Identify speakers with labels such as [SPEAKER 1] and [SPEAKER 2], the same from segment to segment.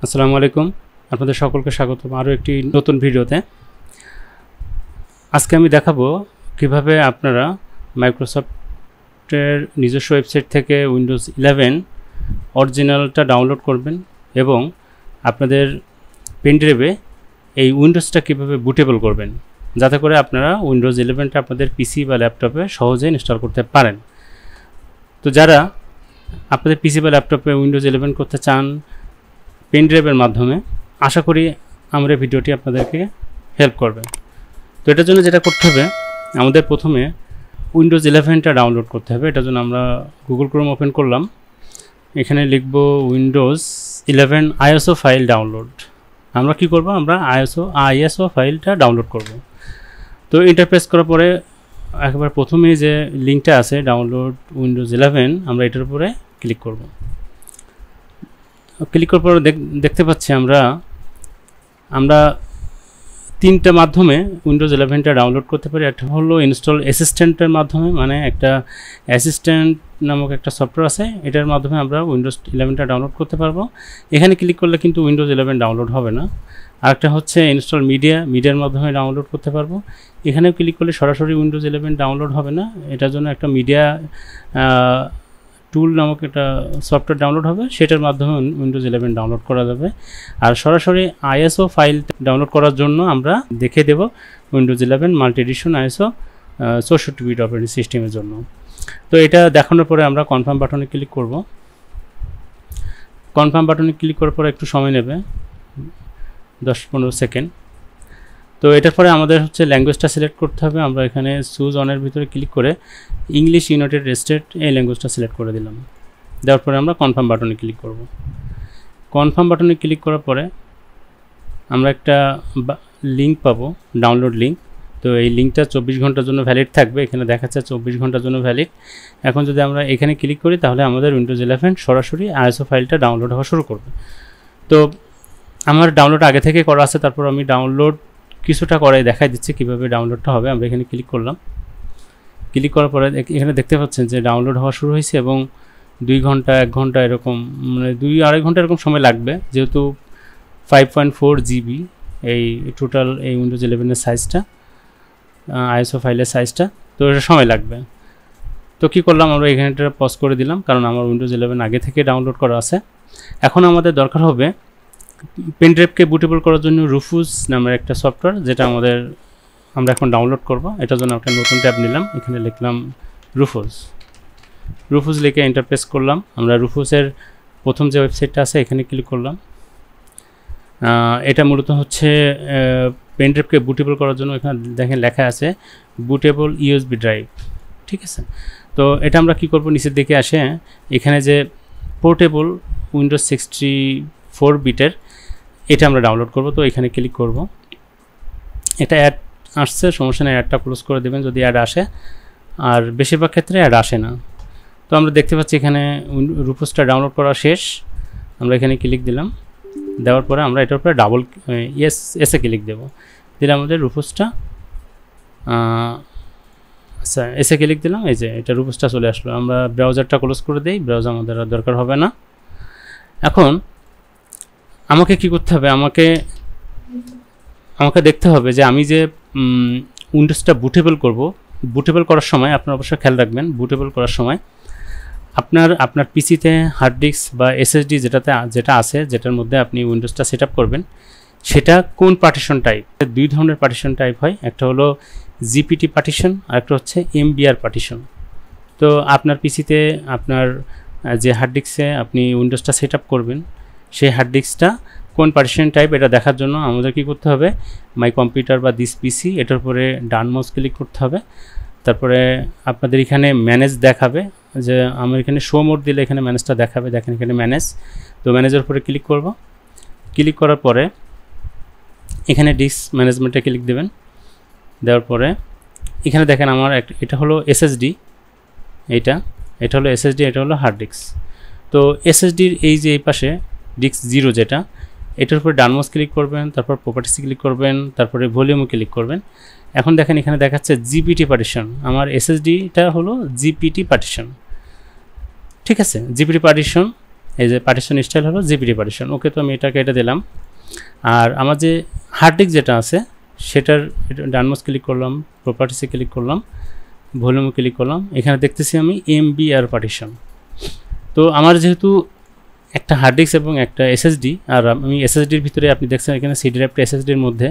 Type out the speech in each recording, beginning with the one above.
[SPEAKER 1] আসসালামু আলাইকুম, আপনাদের সকলকে স্বাগতম আরও একটি নতুন ভিডিওতে। আজকে আমি দেখাবো কিভাবে আপনারা মাইক্রোসফটের নিজস্ব ওয়েবসাইট থেকে উইন্ডোজ 11 অরিজিনালটা ডাউনলোড করবেন এবং আপনাদের পেনড্রাইভে এই উইন্ডোজটা কিভাবে বুটেবল করবেন, যাতে করে আপনারা উইন্ডোজ 11টা আপনাদের পিসি বা ল্যাপটপে সহজে ইনস্টল করতে পারেন। তো যারা আপনাদের পিসি বা ল্যাপটপে উইন্ডোজ 11 করতে চান পেনড্রাইভের মাধ্যমে, আশা করি আমার এই ভিডিওটি আপনাদেরকে হেল্প করবে। তো এটার জন্য যেটা করতে হবে, আমাদের প্রথমে উইন্ডোজ 11টা ডাউনলোড করতে হবে। এটার জন্য আমরা গুগল ক্রোম ওপেন করলাম, এখানে লিখব উইন্ডোজ 11 আইএসও ফাইল ডাউনলোড। আমরা কি করব, আমরা আইএসও ফাইলটা ডাউনলোড করব। তো ইন্টারপ্রেস করার পরে একবার প্রথমে যে লিঙ্কটা আছে ডাউনলোড উইন্ডোজ 11, আমরা এটার উপরে ক্লিক করব। ক্লিক করার পর দেখতে পাচ্ছি আমরা তিনটা মাধ্যমে উইন্ডোজ 11টা ডাউনলোড করতে পারি। একটা হলো ইনস্টল অ্যাসিস্ট্যান্টের মাধ্যমে, মানে একটা অ্যাসিস্ট্যান্ট নামক একটা সফটওয়্যার আছে, এটার মাধ্যমে আমরা উইন্ডোজ 11টা ডাউনলোড করতে পারবো। এখানে ক্লিক করলে কিন্তু উইন্ডোজ 11 ডাউনলোড হবে না। আরেকটা হচ্ছে ইনস্টল মিডিয়ার মাধ্যমে ডাউনলোড করতে পারবো। এখানেও ক্লিক করলে সরাসরি উইন্ডোজ 11 ডাউনলোড হবে না, এটার জন্য একটা মিডিয়া টুল নামক একটা সফটওয়্যার ডাউনলোড হবে, সেটার মাধ্যমে উইন্ডোজ 11 ডাউনলোড করা যাবে। আর সরাসরি আইএসও ফাইল ডাউনলোড করার জন্য আমরা দেখে দেব Windows 11 multi edition ISO 64 bit operating সিস্টেমের জন্য। তো এটা দেখানোর পরে আমরা কনফার্ম বাটনে ক্লিক করব। কনফার্ম বাটনে ক্লিক করার পরে একটু সময় নেবে, 10-15 সেকেন্ড। তো এটার পরে আমাদের হচ্ছে ল্যাঙ্গুয়েজটা সিলেক্ট করতে হবে। আমরা এখানে চুজ অনের ভিতরে ক্লিক করে ইংলিশ ইউনাইটেড স্টেট এই ল্যাঙ্গুয়েজটা সিলেক্ট করে দিলাম। দেওয়ার পরে আমরা কনফার্ম বাটনে ক্লিক করব। কনফার্ম বাটনে ক্লিক করার পরে আমরা একটা লিঙ্ক পাবো, ডাউনলোড লিঙ্ক। তো এই লিঙ্কটা 24 ঘন্টার জন্য ভ্যালিড থাকবে, এখানে দেখাচ্ছে 24 ঘন্টার জন্য ভ্যালিড। এখন যদি আমরা এখানে ক্লিক করি তাহলে আমাদের উইন্ডোজ 11 সরাসরি আইএসও ফাইলটা ডাউনলোড হওয়া শুরু করবে। তো আমার ডাউনলোড আগে থেকে করা আছে, তারপর আমি ডাউনলোড কিছুটা করে দেখাই দিচ্ছি কীভাবে ডাউনলোডটা হবে। আমরা এখানে ক্লিক করলাম, ক্লিক করার পরে এখানে দেখতে পাচ্ছেন যে ডাউনলোড হওয়া শুরু হয়েছে এবং 2 ঘন্টা 1 ঘন্টা এরকম, মানে 2-2.5 ঘন্টা এরকম সময় লাগবে, যেহেতু 5.4 GB এই টোটাল এই উইন্ডোজ 11-এর সাইজটা, আইএসও ফাইলের সাইজটা। তো এটা সময় লাগবে। তো কী করলাম, আমরা এখানেটা পজ করে দিলাম, কারণ আমার উইন্ডোজ 11 আগে থেকে ডাউনলোড করা আছে। এখন আমাদের দরকার হবে পেনড্রাইভকে বুটেবল করার জন্য রুফুস নামের একটা সফটওয়্যার, যেটা আমরা এখন ডাউনলোড করব। এটার জন্য একটা নতুন ট্যাব নিলাম, এখানে লিখলাম রুফুস লিখে ইন্টারপ্রেস করলাম। আমরা রুফুসের প্রথম যে ওয়েবসাইটটা আছে এখানে ক্লিক করলাম। এটা মূলত হচ্ছে পেনড্রাইভকে বুটেবল করার জন্য। এখানে দেখেন লেখা আছে বুটেবল ইউএসবি ড্রাইভ, ঠিক আছে। তো এটা আমরা কি করব, নিচের দিকে আসে এখানে যে পোর্টেবল উইন্ডোজ 64 বিটের এটা আমরা ডাউনলোড করব। তো এখানে ক্লিক করব। এটা অ্যাড আসছে, সমস্যা নেই, অ্যাডটা ক্লোজ করে দেবেন যদি অ্যাড আসে, আর বেশিরভাগ ক্ষেত্রে অ্যাড আসে না। তো আমরা দেখতে পাচ্ছি এখানে রুফুসটা ডাউনলোড করা শেষ। আমরা এখানে ক্লিক দিলাম, দেওয়ার পরে আমরা এটার উপরে এসে ক্লিক দেব, দিলে আমাদের রুফুসটা আচ্ছা এসে ক্লিক দিলাম, এই যে এটা রুফুসটা চলে আসলো। আমরা ব্রাউজারটা ক্লোজ করে দিই, ব্রাউজার আমাদের আর দরকার হবে না। এখন আমাকে কি করতে হবে, আমাকে দেখতে হবে যে আমি যে উইন্ডোজটা বুটেবল করার সময় আপনার অবশ্যই খেয়াল রাখবেন, বুটেবল করার সময় আপনার পিসিতে হার্ড ডিস্ক বা এসএসডি যেটা আছে, যেটার মধ্যে আপনি উইন্ডোজটা সেট আপ করবেন, সেটা কোন পার্টিশন টাইপ। 2 ধরনের পার্টিশন টাইপ হয়, একটা হলো জিপিটি পার্টিশন আর একটা হচ্ছে এমবিআর পার্টিশন। তো আপনার পিসিতে আপনার যে হার্ড ডিস্কে আপনি উইন্ডোজটা সেট আপ করবেন, সেই হার্ড ডিস্কটা কোন পার্টিশন টাইপ এটা দেখার জন্য আমাদের কী করতে হবে, মাই কম্পিউটার বা দিস পিসি এটার উপরে ডান মাউস ক্লিক করতে হবে। তারপরে আপনাদের এখানে ম্যানেজ দেখাবে, যে আমার এখানে শো মোড দিলে এখানে ম্যানেজটা দেখাবে, দেখেন এখানে ম্যানেজ। তো ম্যানেজের উপরে ক্লিক করব। ক্লিক করার পরে এখানে ডিস্ক ম্যানেজমেন্টে ক্লিক দেবেন। দেওয়ার পরে এখানে দেখেন আমার এটা হলো এসএসডি, এটা হলো এসএসডি, এটা হলো হার্ড ডিস্ক। তো এসএসডির এই যে এই পাশে ডিস্ক 0 যেটা, এটার উপরে ডান মাউস ক্লিক করবেন, তারপর প্রপার্টিসে ক্লিক করবেন, তারপরে ভলিউমে ক্লিক করবেন। এখন দেখেন এখানে দেখাচ্ছে জিপিটি পার্টিশন, আমার এসএসডিটা হলো জিপিটি পার্টিশন, ঠিক আছে। জিপিটি পার্টিশন এই যে পার্টিশন স্টাইল হলো জিপিটি পার্টিশন। ওকে, তো আমি এটাকে এটা দিলাম। আর আমার যে হার্ড ডিস্ক যেটা আছে সেটার ডানমাউস ক্লিক করলাম, প্রপার্টিসে ক্লিক করলাম, ভলিউমে ক্লিক করলাম, এখানে দেখতেছি আমি MBR পার্টিশন। তো আমার যেহেতু একটা হার্ড ডিস্ক এবং একটা SSD, আর আমি SSDর ভিতরে আপনি দেখছেন এখানে সি ড্রাইভটা SSDর মধ্যে,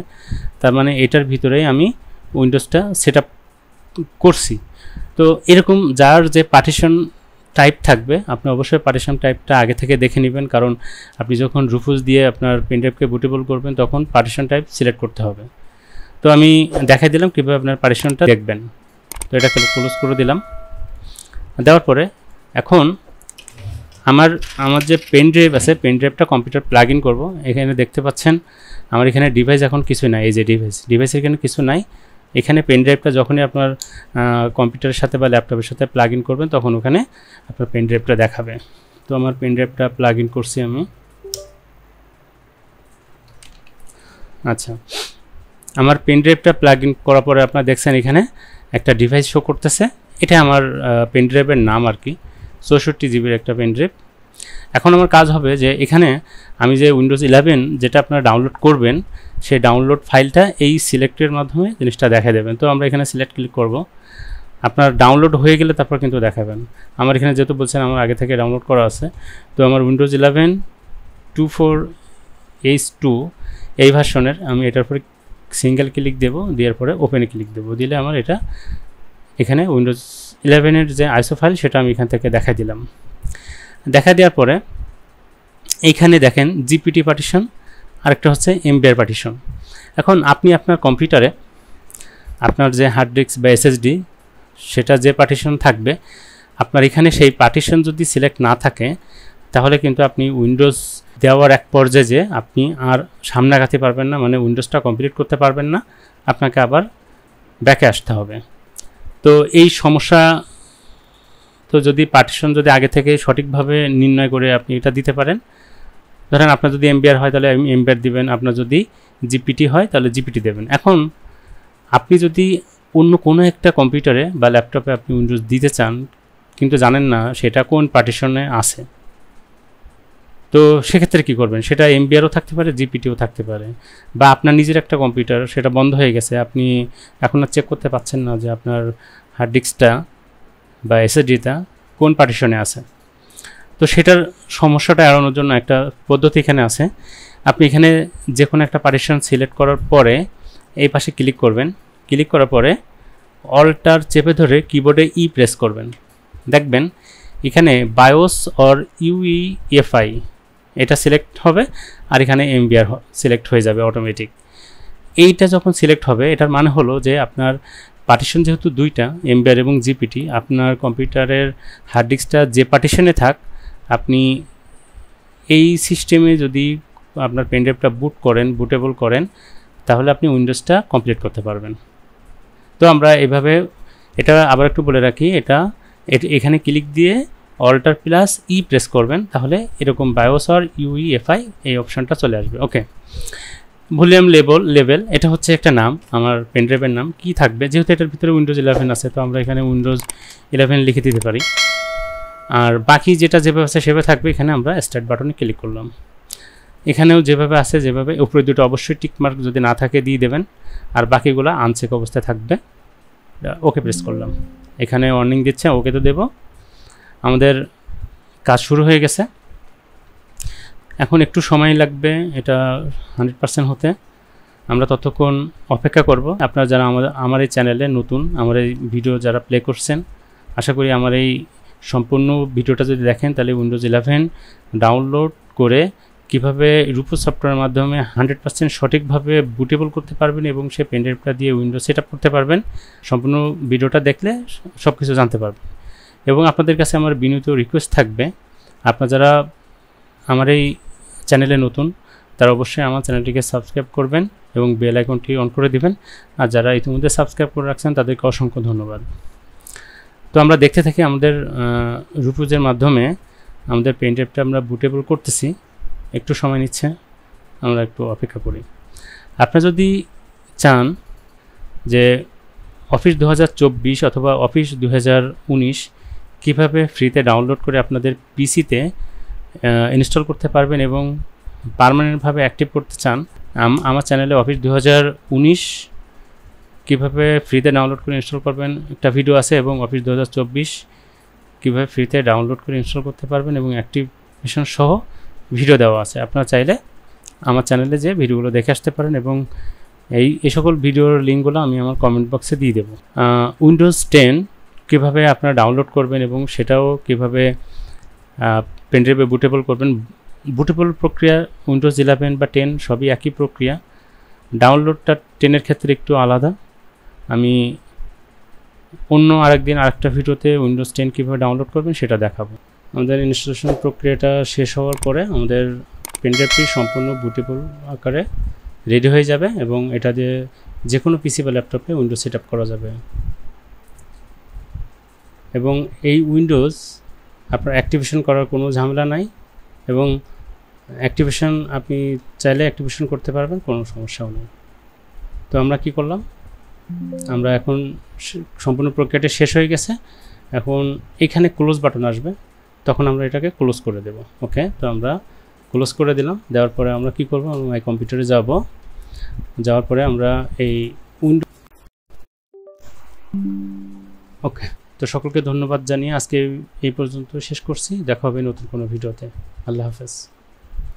[SPEAKER 1] তার মানে এটার ভিতরেই আমি উইন্ডোজটা সেট আপ করছি। তো এরকম যার যে পার্টিশন টাইপ থাকবে আপনি অবশ্যই পার্টিশন টাইপটা আগে থেকে দেখে নেবেন, কারণ আপনি যখন রুফুজ দিয়ে আপনার পেনড্রাইভকে বুটেবল করবেন তখন পার্টিশন টাইপ সিলেক্ট করতে হবে। তো আমি দেখাই দিলাম কীভাবে আপনার পার্টিশনটা দেখবেন। তো এটাকে ক্লোজ করে দিলাম। দেওয়ার পরে এখন আমার যে পেন ড্রাইভ আছে, পেন ড্রাইভটা কম্পিউটার প্লাগ ইন করবো। এখানে দেখতে পাচ্ছেন আমার এখানে ডিভাইস এখন কিছু নাই, এই যে ডিভাইস এখানে কিছু নাই। এখানে পেন ড্রাইভটা যখনই আপনার কম্পিউটারের সাথে বা ল্যাপটপের সাথে প্লাগ ইন করবেন তখন ওখানে আপনার পেন ড্রাইভটা দেখাবে। তো আমার পেন ড্রাইভটা প্লাগ ইন করছি আমি। আচ্ছা, আমার পেন ড্রাইভটা প্লাগ ইন করার পরে আপনারা দেখছেন এখানে একটা ডিভাইস শো করতেছে। এটা আমার পেন ড্রাইভের নাম আর কি, 64 জিবির একটা পেন ড্রাইভ। এখন আমার কাজ হবে যে এখানে আমি যে উইন্ডোজ 11 যেটা আপনারা ডাউনলোড করবেন সেই ডাউনলোড ফাইলটা এই সিলেক্টের মাধ্যমে জিনিসটা দেখা দেবেন। তো আমরা এখানে সিলেক্ট ক্লিক করব। আপনার ডাউনলোড হয়ে গেলে তারপর কিন্তু দেখাবেন। আমার এখানে যেহেতু বলছেন আমার আগে থেকে ডাউনলোড করা আছে, তো আমার উইন্ডোজ 11 24H2 এই ভার্সনের আমি এটার পরে সিঙ্গেল ক্লিক দেব, দেওয়ার পরে ওপেনে ক্লিক দেব, দিলে আমার এটা এখানে উইন্ডোজ 11-এর যে আইসো ফাইল সেটা আমি এখান থেকে দেখা দিলাম। দেখা দেওয়ার পরে এইখানে দেখেন জিপিটি পার্টিশন, আরেকটা হচ্ছে MBR পার্টিশন। এখন আপনি আপনার কম্পিউটারে আপনার যে হার্ড ডিস্ক বা SSD সেটা যে পার্টিশন থাকবে, আপনার এখানে সেই পার্টিশন যদি সিলেক্ট না থাকে তাহলে কিন্তু আপনি উইন্ডোজ দেওয়ার এক পর্যায়ে যে আপনি আর সামনে আগাতে পারবেন না, মানে উইন্ডোজটা কমপ্লিট করতে পারবেন না, আপনাকে আবার ব্যাকে আসতে হবে। তো এই সমস্যা, তো যদি পার্টিশন যদি আগে থেকে সঠিকভাবে নির্ণয় করে আপনি এটা দিতে পারেন, ধরেন আপনার যদি MBR হয় তাহলে MBR দিবেন, আপনার যদি জিপিটি হয় তাহলে জিপিটি দেবেন। এখন আপনি যদি অন্য কোনো একটা কম্পিউটারে বা ল্যাপটপে আপনি উইন্ডোজ দিতে চান কিন্তু জানেন না সেটা কোন পার্টিশনে আছে, তো সেক্ষেত্রে কী করবেন? সেটা MBRও থাকতে পারে, জিপিটিও থাকতে পারে, বা আপনার নিজের একটা কম্পিউটার সেটা বন্ধ হয়ে গেছে, আপনি এখন আর চেক করতে পারছেন না যে আপনার হার্ড ডিস্কটা বা SSDটা কোন পার্টিশনে আছে। তো সেটার সমস্যাটা এড়ানোর জন্য একটা পদ্ধতি এখানে আছে। আপনি এখানে যে কোনো একটা পার্টিশন সিলেক্ট করার পরে এই পাশে ক্লিক করবেন, ক্লিক করার পরে অল্টার চেপে ধরে কিবোর্ডে প্রেস করবেন। দেখবেন এখানে বায়োস অর UEFI এটা সিলেক্ট হবে, আর এখানে MBR সিলেক্ট হয়ে যাবে অটোমেটিক। এইটা যখন সিলেক্ট হবে এটার মানে হলো যে আপনার পার্টিশন যেহেতু দুইটা, MBR এবং জিপিটি, আপনার কম্পিউটারের হার্ড ডিস্কটা যে পার্টিশনে থাক, আপনি এই সিস্টেমে যদি আপনার পেনড্রাইভটা বুটেবল করেন তাহলে আপনি উইন্ডোজটা কমপ্লিট করতে পারবেন। তো আমরা এভাবে, এটা আবার একটু বলে রাখি, এটা এখানে ক্লিক দিয়ে অল্টার প্লাস প্রেস করবেন, তাহলে এরকম বায়োস আর UEFI এই অপশানটা চলে আসবে। ওকে, ভলিউম লেভেল এটা হচ্ছে একটা নাম, আমার পেনড্রাইভের নাম কি থাকবে, যেহেতু এটার ভিতরে উইন্ডোজ 11 আছে তো আমরা এখানে উইন্ডোজ 11 লিখে দিতে পারি। আর বাকি যেটা যেভাবে আছে সেভাবে থাকবে। এখানে আমরা স্টার্ট বাটনে ক্লিক করলাম, এখানেও যেভাবে আছে যেভাবে, উপরে দুটো অবশ্যই টিকমার্ক যদি না থাকে দিয়ে দেবেন, আর বাকিগুলো আনচেক অবস্থায় থাকবে। ওকে প্রেস করলাম, এখানে ওয়ার্নিং দিচ্ছে, ওকে তো দেব। আমাদের কাজ শুরু হয়ে গেছে। এখন একটু সময় লাগবে এটা 100% হতে, আমরা ততক্ষণ অপেক্ষা করব। আপনারা যারা আমার এই চ্যানেলে নতুন, আমার এই ভিডিও যারা প্লে করছেন, আশা করি আমার এই সম্পূর্ণ ভিডিওটা যদি দেখেন তাহলে উইন্ডোজ 11 ডাউনলোড করে কীভাবে রুফুজ সফটওয়্যারের মাধ্যমে 100% সঠিকভাবে বুটেবল করতে পারবেন এবং সে পেনড্রাইভটা দিয়ে উইন্ডোজ সেট আপ করতে পারবেন, সম্পূর্ণ ভিডিওটা দেখলে সব কিছু জানতে পারবেন। এবং আপনাদের কাছে আমার বিনীত রিকোয়েস্ট থাকবে, আপনারা যারা আমার এই চ্যানেলে নতুন তারা অবশ্যই আমার চ্যানেলটিকে সাবস্ক্রাইব করবেন এবং বেল আইকনটি অন করে দিবেন। আর যারা ইতিমধ্যে সাবস্ক্রাইব করে রাখছেন তাদেরকে অসংখ্য ধন্যবাদ। তো আমরা দেখতে থাকি আমাদের রুফুজের মাধ্যমে আমাদের পেনড্রাইভটা আমরা বুটেবল করতেছি। একটু সময় নিচ্ছে, আমরা একটু অপেক্ষা করি। আপনারা যদি চান যে অফিস 2024 অথবা অফিস 2019 কীভাবে ফ্রিতে ডাউনলোড করে আপনাদের পিসিতে ইনস্টল করতে পারবেন এবং পার্মানেন্টভাবে অ্যাক্টিভ করতে চান, আমার চ্যানেলে অফিস 2019 কীভাবে ফ্রিতে ডাউনলোড করে ইনস্টল করবেন একটা ভিডিও আছে, এবং অফিস 2024 কীভাবে ফ্রিতে ডাউনলোড করে ইনস্টল করতে পারবেন এবং অ্যাক্টিভেশন সহ ভিডিও দেওয়া আছে। আপনারা চাইলে আমার চ্যানেলে যে ভিডিওগুলো দেখে আসতে পারেন, এবং এই সকল ভিডিওর লিঙ্কগুলো আমি আমার কমেন্ট বক্সে দিয়ে দেবো। উইন্ডোজ 10 কীভাবে আপনারা ডাউনলোড করবেন এবং সেটাও কীভাবে পেনড্রাইভে বুটেবল করবেন। বুটেবল প্রক্রিয়া উইন্ডোজ 11 বা 10 সবই একই প্রক্রিয়া, ডাউনলোডটা 10-এর ক্ষেত্রে একটু আলাদা। আমি অন্য আরেকদিন আরেকটা ভিডিওতে উইন্ডোজ 10 কীভাবে ডাউনলোড করবেন সেটা দেখাবো। আমাদের ইনস্টলেশন প্রক্রিয়াটা শেষ হওয়ার পরে আমাদের পেনড্রাইভটি সম্পূর্ণ বুটেবল আকারে রেডি হয়ে যাবে, এবং এটা দিয়ে যে কোনো পিসি বা ল্যাপটপে উইন্ডোজ সেট করা যাবে। এবং এই উইন্ডোজ আপনার অ্যাক্টিভেশন করার কোনো ঝামেলা নাই, এবং অ্যাক্টিভেশন আপনি চাইলে অ্যাক্টিভেশন করতে পারবেন, কোনো সমস্যাও নেই। তো আমরা কি করলাম, আমরা এখন সম্পূর্ণ প্রক্রিয়াটা শেষ হয়ে গেছে। এখন এখানে ক্লোজ বাটন আসবে, তখন আমরা এটাকে ক্লোজ করে দেব। ওকে, তো আমরা ক্লোজ করে দিলাম। দেওয়ার পরে আমরা কি করব, আমরা মাই কম্পিউটারে যাব। যাওয়ার পরে আমরা এই উইন্ডো ওকে, তো সকলকে ধন্যবাদ জানিয়ে আজকে এই পর্যন্ত শেষ করছি। দেখা হবে নতুন কোনো ভিডিওতে। আল্লাহ হাফেজ।